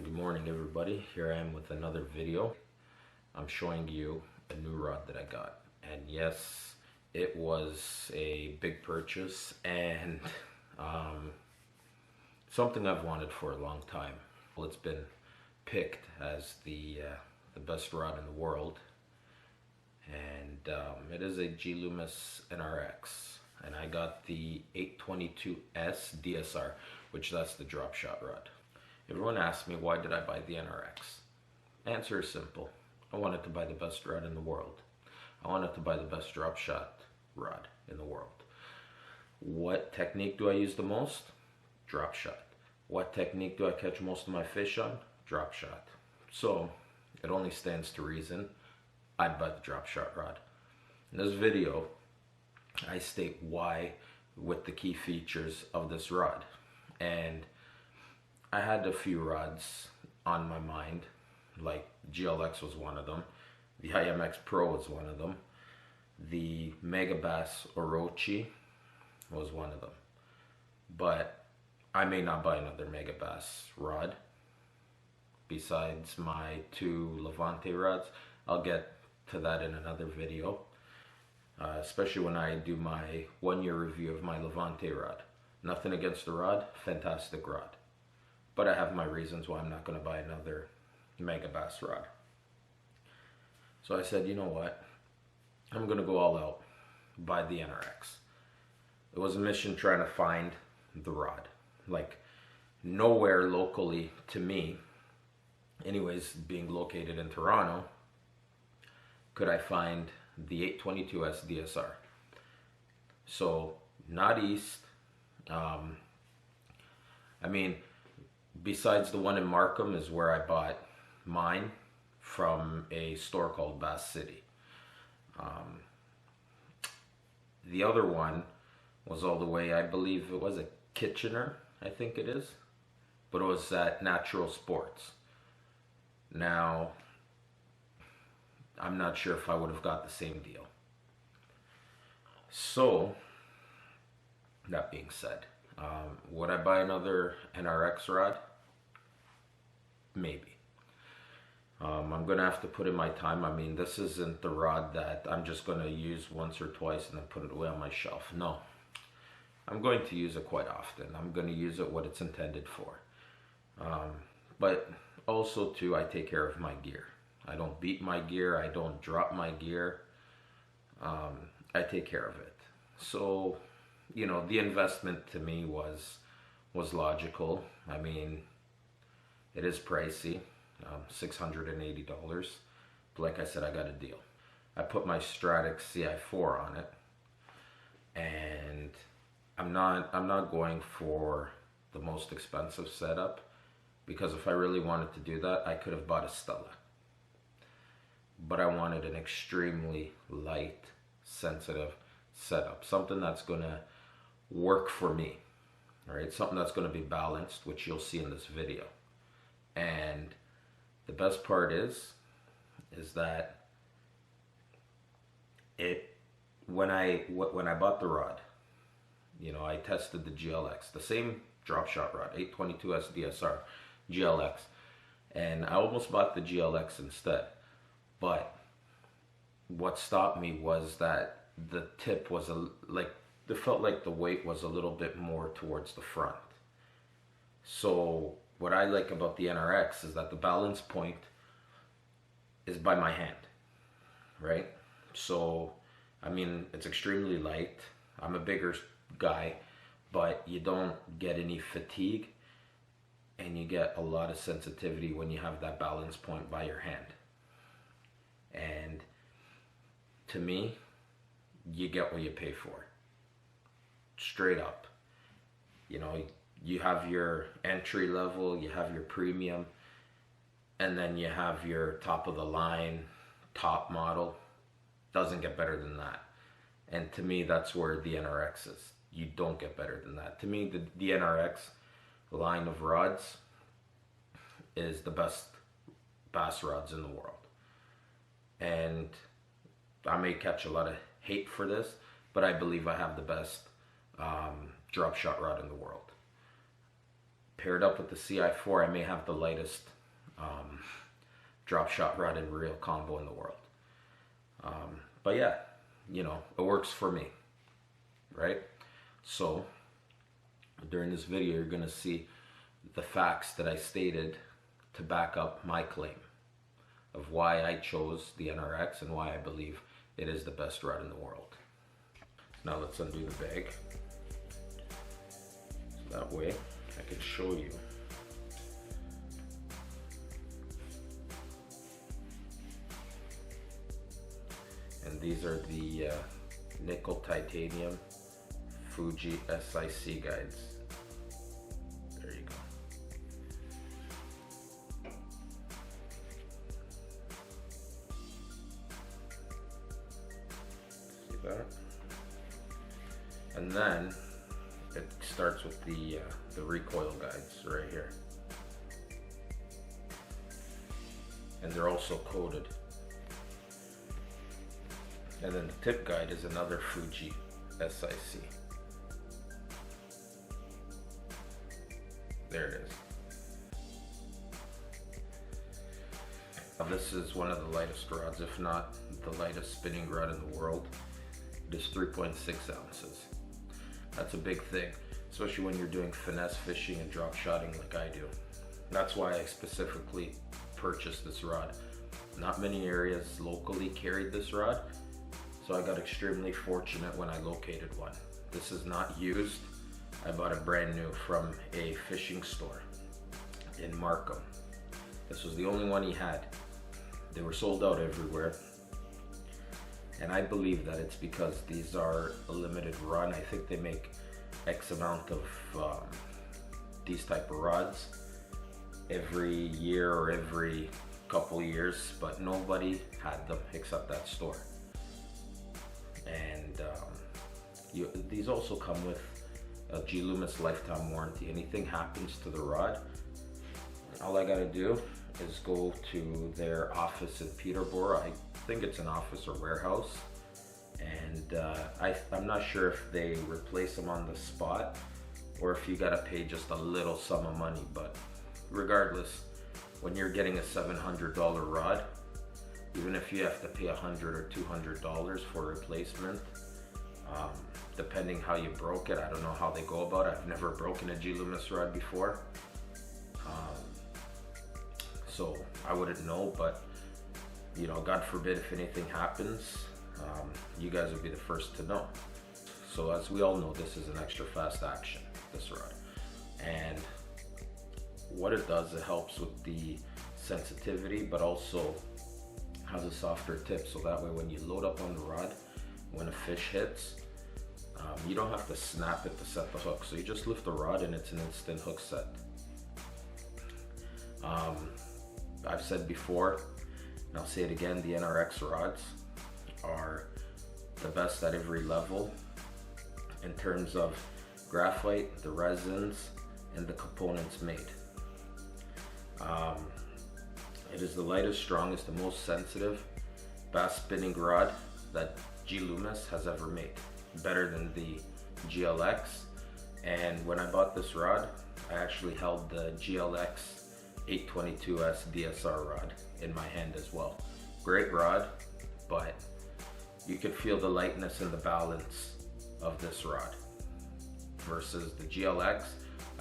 Good morning, everybody. Here I am with another video. I'm showing you a new rod that I got, and yes, it was a big purchase and something I've wanted for a long time. Well, it's been picked as the best rod in the world, and it is a g.loomis NRX, and I got the 822S DSR, which that's the Dropshot Rod. Everyone asks me, why did I buy the NRX? Answer is simple. I wanted to buy the best rod in the world. I wanted to buy the best drop shot rod in the world. What technique do I use the most? Drop shot. What technique do I catch most of my fish on? Drop shot. So it only stands to reason I'd buy the drop shot rod. In this video, I state why with the key features of this rod. And I had a few rods on my mind, like GLX was one of them, the IMX Pro was one of them, the Megabass Orochi was one of them. But I may not buy another Megabass rod besides my two Levante rods. I'll get to that in another video, especially when I do my 1-year review of my Levante rod. Nothing against the rod, fantastic rod. But I have my reasons why I'm not going to buy another Megabass rod. So I said, you know what? I'm going to go all out, buy the NRX. It was a mission trying to find the rod. Like, nowhere locally to me, anyways, being located in Toronto, could I find the 822S DSR. So, not east. Besides the one in Markham is where I bought mine from a store called Bass City. The other one was all the way, I believe it was at Kitchener, I think it is. But it was at Natural Sports. Now, I'm not sure if I would have got the same deal. So, that being said, would I buy another NRX rod? Maybe. I'm going to have to put in my time. I mean, this isn't the rod that I'm just going to use once or twice and then put it away on my shelf. No. I'm going to use it quite often. I'm going to use it what it's intended for. But also, too, I take care of my gear. I don't beat my gear. I don't drop my gear. I take care of it. So, you know, the investment to me was logical. I mean, it is pricey, $680. But like I said, I got a deal. I put my Stratix CI4 on it, and I'm not going for the most expensive setup, because if I really wanted to do that, I could have bought a Stella. But I wanted an extremely light, sensitive setup, something that's gonna work for me, all right? Something that's going to be balanced, which you'll see in this video. And the best part is that when I bought the rod, you know, I tested the GLX, the same drop shot rod, 822S DSR GLX, and I almost bought the GLX instead. But what stopped me was that the tip was it felt like the weight was a little bit more towards the front. So what I like about the NRX is that the balance point is by my hand, right? So, I mean, it's extremely light. I'm a bigger guy, but you don't get any fatigue, and you get a lot of sensitivity when you have that balance point by your hand. And to me, you get what you pay for. Straight up. You know, you have your entry level, you have your premium, and then you have your top of the line, top model. Doesn't get better than that. And to me, that's where the NRX is. You don't get better than that. To me, the NRX line of rods is the best bass rods in the world. And I may catch a lot of hate for this, but I believe I have the best drop shot rod in the world. Paired up with the CI4, I may have the lightest Dropshot Rod and reel combo in the world. But yeah, you know, it works for me, right? So during this video, you're gonna see the facts that I stated to back up my claim of why I chose the NRX and why I believe it is the best rod in the world. Now let's undo the bag. So that way I can show you. And these are the nickel titanium Fuji SIC guides. There you go. See that? And then it starts with the recoil guides right here. And they're also coated. And then the tip guide is another Fuji SIC. There it is. Now this is one of the lightest rods, if not the lightest spinning rod in the world. It is 3.6 ounces. That's a big thing, especially when you're doing finesse fishing and drop shotting like I do. That's why I specifically purchased this rod. Not many areas locally carried this rod, so I got extremely fortunate when I located one. This is not used. I bought it brand new from a fishing store in Markham. This was the only one he had. They were sold out everywhere. And I believe that it's because these are a limited run. I think they make X amount of these type of rods every year or every couple years, but nobody had them except that store. And these also come with a g.loomis lifetime warranty. Anything happens to the rod, all I gotta do is go to their office in Peterborough. I think it's an office or warehouse, and I'm not sure if they replace them on the spot or if you gotta pay just a little sum of money, but regardless, when you're getting a $700 rod, even if you have to pay $100 or $200 for replacement, depending how you broke it, I don't know how they go about it. I've never broken a g.loomis rod before, so I wouldn't know, but you know, God forbid if anything happens, you guys would be the first to know. So as we all know, this is an extra fast action, this rod, and what it does, it helps with the sensitivity, but also has a softer tip, so that way when you load up on the rod, when a fish hits, you don't have to snap it to set the hook. So you just lift the rod and it's an instant hook set. I've said before, and I'll say it again, the NRX rods are the best at every level in terms of graphite, the resins, and the components made. It is the lightest, strongest, and most sensitive bass spinning rod that g.loomis has ever made. Better than the GLX. And when I bought this rod, I actually held the GLX 822S DSR rod in my hand as well. Great rod, but you could feel the lightness and the balance of this rod versus the GLX.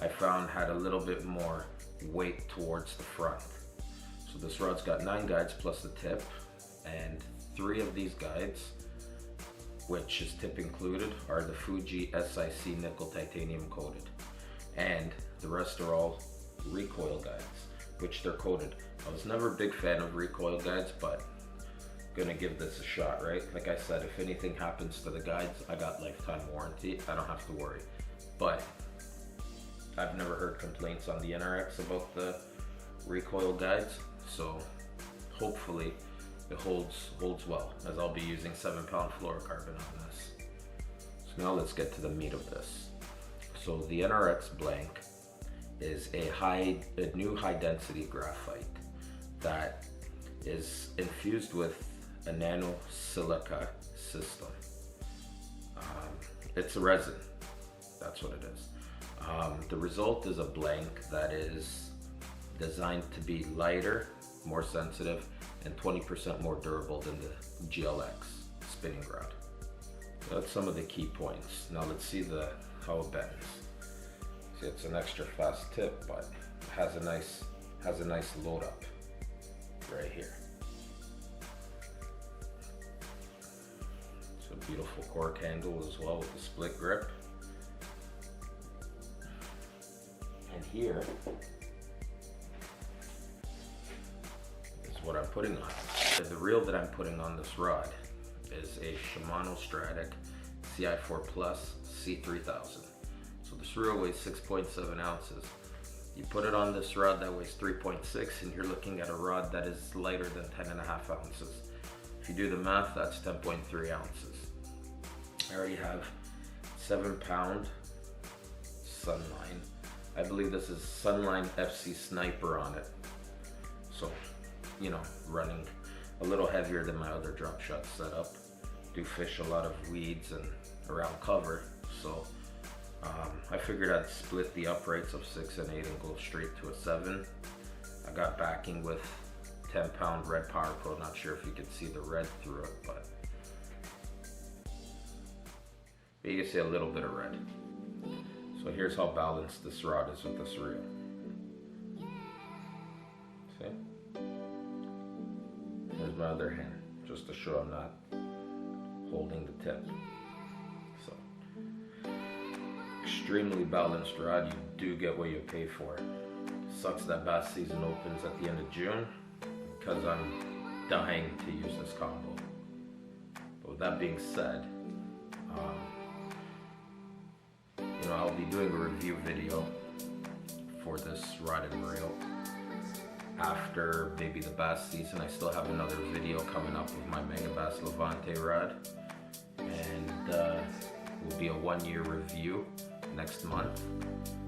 I found had a little bit more weight towards the front. So this rod's got 9 guides plus the tip, and 3 of these guides, which is tip included, are the Fuji SIC nickel titanium coated, and the rest are all recoil guides, which they're coated. I was never a big fan of recoil guides, but gonna give this a shot, right? Like I said, if anything happens to the guides, I got lifetime warranty. I don't have to worry. But I've never heard complaints on the NRX about the recoil guides, so hopefully it holds well, as I'll be using 7-pound fluorocarbon on this. So now let's get to the meat of this. So the NRX blank is a new high density graphite that is infused with a nano silica system. It's a resin, that's what it is. The result is a blank that is designed to be lighter, more sensitive, and 20% more durable than the GLX spinning rod. That's some of the key points. Now let's see how it bends. See, it's an extra fast tip, but it has a nice load up right here. It's a beautiful cork handle as well with the split grip. And here is what I'm putting on. The reel that I'm putting on this rod is a Shimano Stratic CI4 Plus C3000. So this reel weighs 6.7 ounces. You put it on this rod that weighs 3.6 and you're looking at a rod that is lighter than 10.5 ounces. If you do the math, that's 10.3 ounces. I already have 7-pound Sunline. I believe this is Sunline FC Sniper on it. So, you know, running a little heavier than my other drop shot setup. Do fish a lot of weeds and around cover. So I figured I'd split the uprights of 6 and 8 and go straight to a 7. I got backing with 10-pound Red Power Pro. Not sure if you can see the red through it, but you can see a little bit of red. So here's how balanced this rod is with this reel. See? Here's my other hand, just to show I'm not holding the tip. So, extremely balanced rod. You do get what you pay for. Sucks that bass season opens at the end of June because I'm dying to use this combo. But with that being said, you know, I'll be doing a review video for this rod and reel after maybe the bass season. I still have another video coming up with my Mega Bass Levante rod, and will be a 1-year review next month,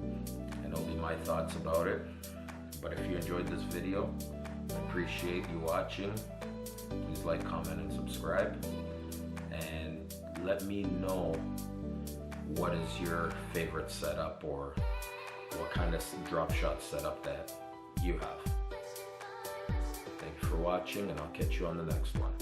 and it'll be my thoughts about it. But if you enjoyed this video, I appreciate you watching. Please like, comment, and subscribe, and let me know what is your favorite setup or what kind of drop shot setup that you have. Thank you for watching, and I'll catch you on the next one.